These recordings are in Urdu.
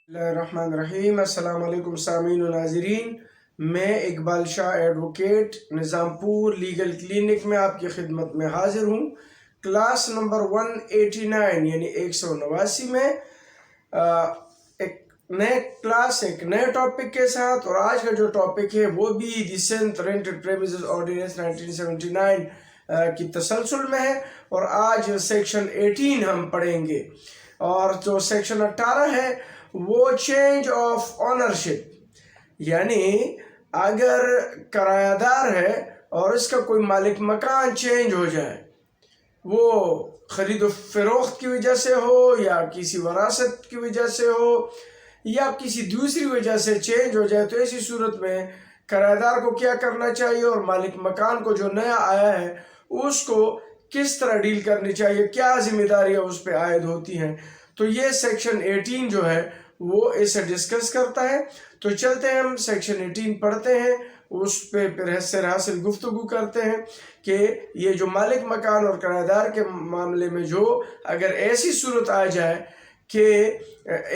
الرحمن الرحیم۔ السلام علیکم سامعین و ناظرین، میں اقبال شاہ ایڈوکیٹ نظام پور لیگل کلینک میں آپ کی خدمت میں حاضر ہوں۔ کلاس نمبر 189 یعنی 189 میں ایک نئے ٹاپک کے ساتھ، اور آج کا جو ٹاپک ہے وہ بھی ڈیسنٹ رینٹڈ پریمیسز آرڈیننس 1979 کی تسلسل میں ہے، اور آج سیکشن 18 ہم پڑھیں گے، اور جو سیکشن 18 ہے وہ چینج آف آنرشپ، یعنی اگر کرایہ دار ہے اور اس کا کوئی مالک مکان چینج ہو جائے، وہ خرید و فروخت کی وجہ سے ہو یا کسی وراثت کی وجہ سے ہو یا کسی دوسری وجہ سے چینج ہو جائے، تو ایسی صورت میں کرایہ دار کو کیا کرنا چاہیے اور مالک مکان کو جو نیا آیا ہے اس کو کس طرح ڈیل کرنی چاہیے، کیا ذمہ داریاں اس پہ عائد ہوتی ہیں۔ تو یہ سیکشن 18 جو ہے وہ اسے ڈسکس کرتا ہے۔ تو چلتے ہیں، ہم سیکشن 18 پڑھتے ہیں، اس پہ پھر حصہ حاصل گفتگو کرتے ہیں کہ یہ جو مالک مکان اور کرایہ دار کے معاملے میں جو اگر ایسی صورت آ جائے کہ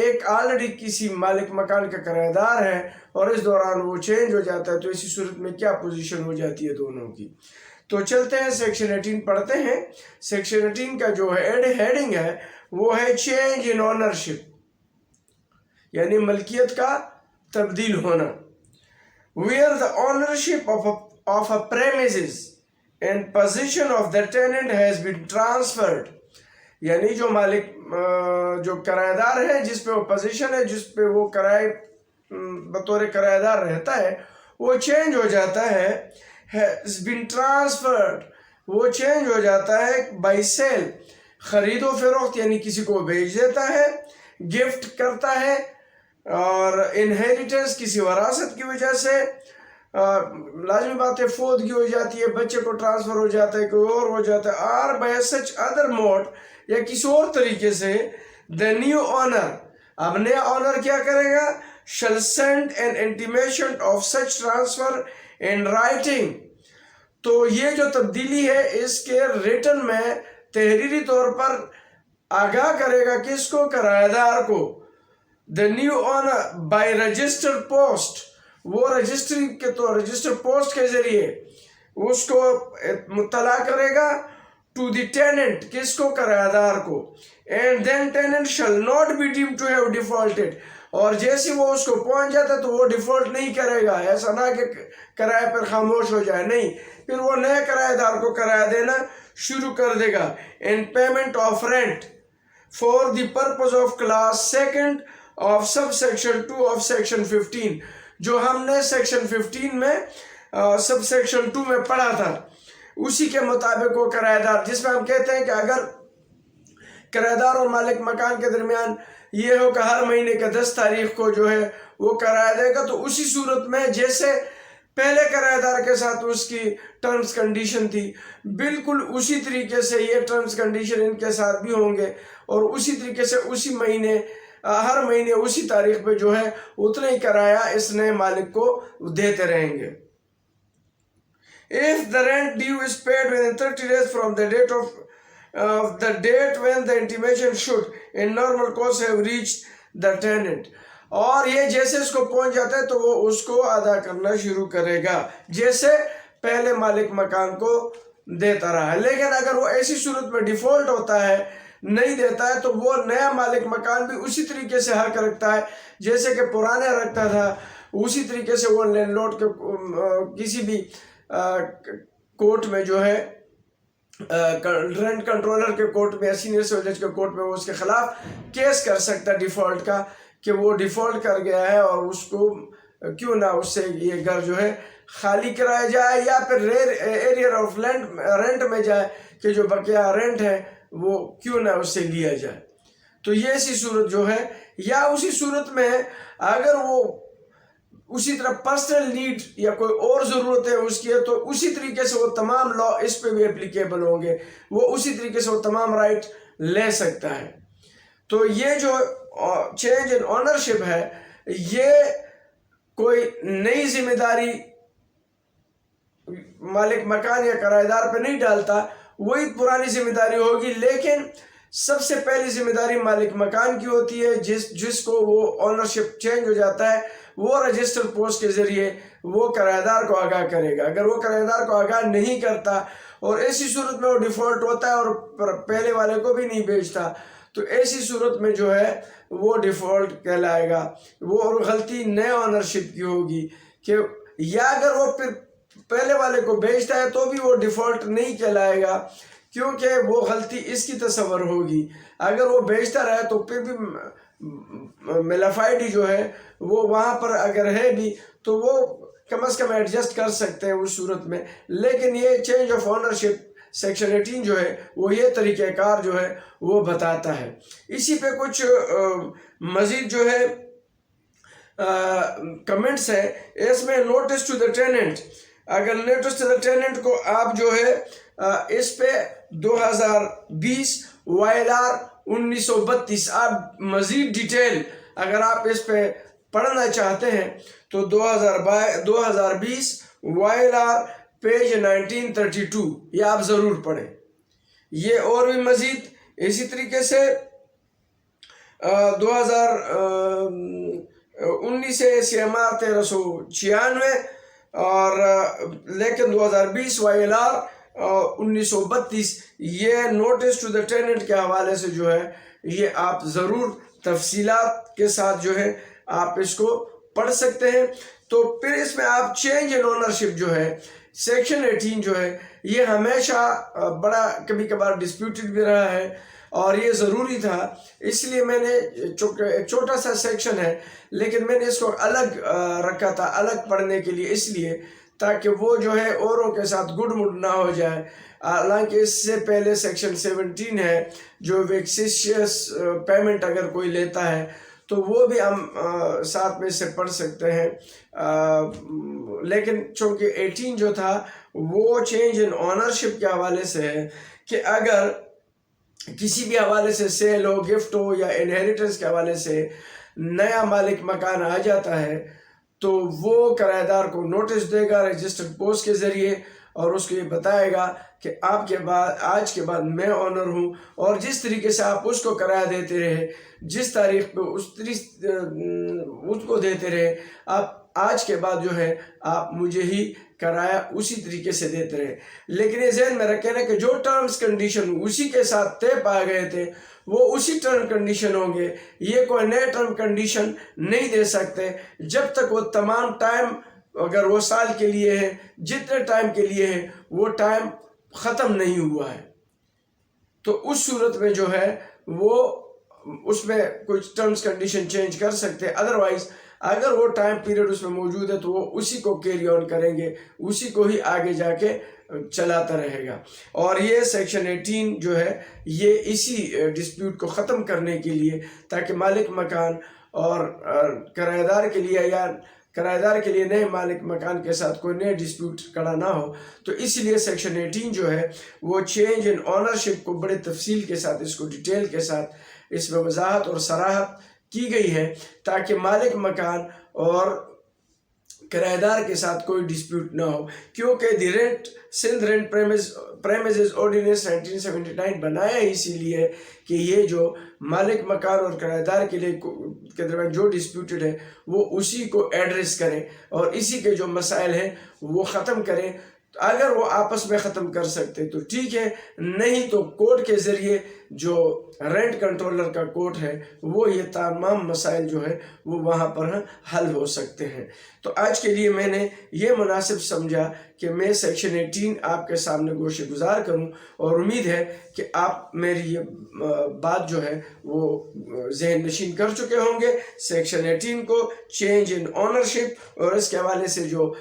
ایک آلریڈی کسی مالک مکان کا کرایہ دار ہے اور اس دوران وہ چینج ہو جاتا ہے، تو ایسی صورت میں کیا پوزیشن ہو جاتی ہے دونوں کی۔ تو چلتے ہیں سیکشن 18 پڑھتے ہیں۔ سیکشن 18 کا جو ہیڈنگ ہے وہ ہے چینج ان آنرشپ، یعنی ملکیت کا تبدیل ہونا۔ where the ownership of a premises and possession of the tenant has been transferred، یعنی جو مالک جو کرایہ دار ہے، جس پہ وہ پوزیشن ہے، جس پہ وہ بطور کرایہ دار رہتا ہے، وہ چینج ہو جاتا ہے، has been transferred، وہ چینج ہو جاتا ہے by sale، خرید و فروخت، یعنی کسی کو بیچ دیتا ہے، گفٹ کرتا ہے، اور انہیریٹنس کسی وراثت کی وجہ سے، لازمی بات ہے فوتگی ہو جاتی ہے، بچے کو ٹرانسفر ہو جاتا ہے، کوئی اور ہو جاتا ہے، اور بائی سچ ادر موڈ یا کسی اور طریقے سے، the new owner، اب نیا آنر کیا کرے گا، shall send an intimation of such transfer in writing، تو یہ جو تبدیلی ہے اس کے ریٹن میں تحریری طور پر آگاہ کرے گا، کس کو، کرایہ دار کو۔ the new owner by register post، وہ رجسٹر پوسٹ کے ذریعے اس کو مطلع کرے گا to the tenant، کس کو، کرایہ دار کو۔ and then tenant shall not be deemed to have defaulted، اور جیسے وہ اس کو پہنچ جاتا ہے تو وہ ڈیفالٹ نہیں کرے گا، ایسا نہ کہ کرایہ پر خاموش ہو جائے، نہیں، پھر وہ نئے کرایہ دار کو کرایہ دینا شروع کر دے گا۔ in payment of rent for the purpose of class 2 of subsection 2 of section 15، جو ہم نے سیکشن 15 میں سب سیکشن 2 میں پڑھا تھا، اسی کے مطابق وہ کرایہ دار، جس میں ہم کہتے ہیں کہ اگر کرایہ دار اور مالک مکان کے درمیان یہ ہو کہ ہر مہینے کے 10 تاریخ کو جو ہے وہ کرایہ دے گا، تو اسی صورت میں جیسے پہلے کرایہ دار کے ساتھ اس کی ٹرمز کنڈیشن تھی، بالکل اسی طریقے سے یہ ٹرمز کنڈیشن ان کے ساتھ بھی ہوں گے، اور اسی طریقے سے اسی مہینے ہر مہینے اسی تاریخ پہ جو ہے اتنا ہی کرایہ اس نئے مالک کو دیتے رہیں گے۔ if the rent due is paid within 30 days from the date of the date when the intimation should in normal course have reached the tenant، اور یہ جیسے اس کو پہنچ جاتا ہے تو وہ اس کو ادا کرنا شروع کرے گا جیسے پہلے مالک مکان کو دیتا رہا ہے۔ لیکن اگر وہ ایسی صورت میں ڈیفالٹ ہوتا ہے، نہیں دیتا ہے، تو وہ نیا مالک مکان بھی اسی طریقے سے حق رکھتا ہے جیسے کہ پرانے رکھتا تھا، اسی طریقے سے وہ لینڈ لارڈ کے کسی بھی کورٹ میں جو ہے رینٹ کنٹرولر کے کورٹ میں یا سینئر سول جج کے کورٹ میں وہ اس کے خلاف کیس کر سکتا ہے ڈیفالٹ کا، کہ وہ ڈیفالٹ کر گیا ہے اور اس کو کیوں نہ اس سے یہ گھر جو ہے خالی کرایا جائے، یا پھر ایریا آف رینٹ میں جائے کہ جو بقیہ رینٹ ہے وہ کیوں نہ اس سے لیا جائے۔ تو یہ ایسی صورت جو ہے، یا اسی صورت میں اگر وہ اسی طرح پرسنل نیڈ یا کوئی اور ضرورت ہے اس کی ہے، تو اسی طریقے سے وہ تمام لا اس پہ بھی اپلیکیبل ہوں گے، وہ اسی طریقے سے وہ تمام رائٹ لے سکتا ہے۔ تو یہ جو چینج ان آنرشپ ہے، یہ کوئی نئی ذمہ داری مالک مکان یا کرایہ دار پہ نہیں ڈالتا، وہی پرانی ذمہ داری ہوگی، لیکن سب سے پہلی ذمہ داری مالک مکان کی ہوتی ہے، جس کو وہ اونرشپ چینج ہو جاتا ہے وہ رجسٹر پوسٹ کے ذریعے وہ کرایہ دار کو آگاہ کرے گا۔ اگر وہ کرایہ دار کو آگاہ نہیں کرتا اور ایسی صورت میں وہ ڈیفالٹ ہوتا ہے اور پہلے والے کو بھی نہیں بیچتا تو ایسی صورت میں جو ہے وہ ڈیفالٹ کہلائے گا۔ وہ غلطی نئے اونرشپ کی ہوگی کہ یا اگر وہ پھر پہلے والے کو بیچتا ہے تو بھی وہ ڈیفالٹ نہیں کہلائے گا، کیونکہ وہ غلطی اس کی تصور ہوگی۔ اگر وہ بیچتا رہے تو پھر بھی ملافائڈی جو ہے وہ وہاں پر اگر ہے بھی تو وہ کم از کم ایڈجسٹ کر سکتے ہیں اس صورت میں۔ لیکن یہ چینج آف اونرشپ سیکشن 18 جو ہے وہ یہ طریقہ کار جو ہے وہ بتاتا ہے۔ اسی پہ کچھ مزید جو ہے کمنٹس ہے اس میں۔ نوٹس ٹو دا ٹیننٹ، اگر نوٹس ٹو دا ٹیننٹ کو آپ جو ہے اس پہ 2020 وائلار 1932 آپ مزید ڈیٹیل اگر آپ اس پہ پڑھنا چاہتے ہیں تو 2020 وائلار پیج 1932 یہ آپ ضرور پڑھیں۔ یہ اور بھی مزید اسی طریقے سے 2019 سے CMR 1396 اور لیکن 2020 وائلار 1932 یہ نوٹس ٹو دا ٹیننٹ کے حوالے سے جو ہے یہ آپ ضرور تفصیلات کے ساتھ جو ہے آپ اس کو پڑھ سکتے ہیں۔ تو پھر اس میں آپ چینج ان اونرشپ جو ہے سیکشن 18 جو ہے یہ ہمیشہ بڑا کبھی کبھار ڈسپیوٹڈ بھی رہا ہے اور یہ ضروری تھا، اس لیے میں نے ایک چھوٹا سا سیکشن ہے لیکن میں نے اس کو الگ رکھا تھا الگ پڑھنے کے لیے، اس لیے تاکہ وہ جو ہے اوروں کے ساتھ گڈ مڈ نہ ہو جائے۔ حالانکہ اس سے پہلے سیکشن 17 ہے جو ویکسیشیس پیمنٹ اگر کوئی لیتا ہے تو وہ بھی ہم ساتھ میں سے پڑھ سکتے ہیں، لیکن چونکہ 18 جو تھا وہ چینج ان اونرشپ کے حوالے سے ہے کہ اگر کسی بھی حوالے سے سیل ہو، گفٹ ہو یا انہیریٹنس کے حوالے سے نیا مالک مکان آ جاتا ہے تو وہ کرایہ دار کو نوٹس دے گا رجسٹرڈ پوسٹ کے ذریعے اور اس کو یہ بتائے گا کہ آج کے بعد میں آنر ہوں، اور جس طریقے سے آپ اس کو کرایہ دیتے رہے، جس تاریخ پہ اس کو دیتے رہے، آپ آج کے بعد جو ہے آپ مجھے ہی کرایہ اسی طریقے سے دیتے رہے۔ لیکن یہ ذہن میں رکھیں نا کہ جو ٹرمز کنڈیشن اسی کے ساتھ طے پائے گئے تھے وہ اسی ٹرم کنڈیشن ہوں گے، یہ کوئی نئے ٹرم کنڈیشن نہیں دے سکتے جب تک وہ تمام ٹائم، اگر وہ سال کے لیے ہے جتنے ٹائم کے لیے ہے وہ ٹائم ختم نہیں ہوا ہے، تو اس صورت میں جو ہے وہ اس میں کچھ ٹرمز کنڈیشن چینج کر سکتے ہیں۔ ادروائز اگر وہ ٹائم پیریڈ اس میں موجود ہے تو وہ اسی کو کیری آن کریں گے، اسی کو ہی آگے جا کے چلاتا رہے گا۔ اور یہ سیکشن 18 جو ہے یہ اسی ڈسپیوٹ کو ختم کرنے کے لیے تاکہ مالک مکان اور کرایہ دار کے لیے یا کرایہ دار کے لیے نئے مالک مکان کے ساتھ کوئی نئے ڈسپیوٹ کھڑا نہ ہو، تو اس لیے سیکشن 18 جو ہے وہ چینج ان اونرشپ کو بڑے تفصیل کے ساتھ، اس کو ڈیٹیل کے ساتھ اس میں وضاحت اور صراحت کی گئی ہے تاکہ مالک مکان اور کرایہ دار کے ساتھ کوئی ڈسپیوٹ نہ ہو، کیونکہ سندھ رینٹ پریمیسز آرڈیننس 1979 بنایا اسی لیے کہ یہ جو مالک مکان اور کرایہ دار کے درمیان جو ڈسپیوٹڈ ہے وہ اسی کو ایڈریس کریں اور اسی کے جو مسائل ہیں وہ ختم کریں۔ اگر وہ آپس میں ختم کر سکتے تو ٹھیک ہے، نہیں تو کورٹ کے ذریعے جو رینٹ کنٹرولر کا کورٹ ہے وہ یہ تمام مسائل جو ہے وہ وہاں پر حل ہو سکتے ہیں۔ تو آج کے لیے میں نے یہ مناسب سمجھا کہ میں سیکشن 18 آپ کے سامنے گوشہ گزار کروں، اور امید ہے کہ آپ میری یہ بات جو ہے وہ ذہن نشین کر چکے ہوں گے۔ سیکشن 18 کو چینج ان اونرشپ اور اس کے حوالے سے جو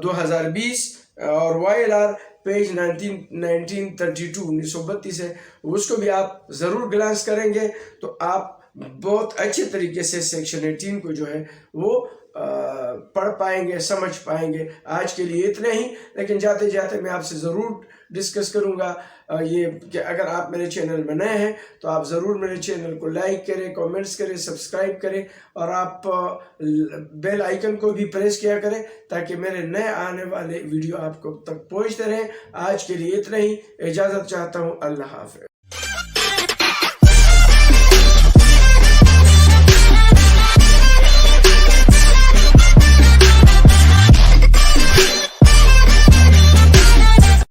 2020 اور وائلار پیج 1932 ہے اس کو بھی آپ ضرور گلانس کریں گے تو آپ بہت اچھے طریقے سے سیکشن 18 کو جو ہے وہ پڑھ پائیں گے، سمجھ پائیں گے۔ آج کے لیے اتنا ہی، لیکن جاتے جاتے میں آپ سے ضرور ڈسکس کروں گا یہ کہ اگر آپ میرے چینل میں نئے ہیں تو آپ ضرور میرے چینل کو لائک کریں، کامنٹس کریں، سبسکرائب کریں اور آپ بیل آئیکن کو بھی پریس کیا کریں تاکہ میرے نئے آنے والے ویڈیو آپ کو تک پہنچتے رہیں۔ آج کے لیے اتنا ہی، اجازت چاہتا ہوں، اللہ حافظ۔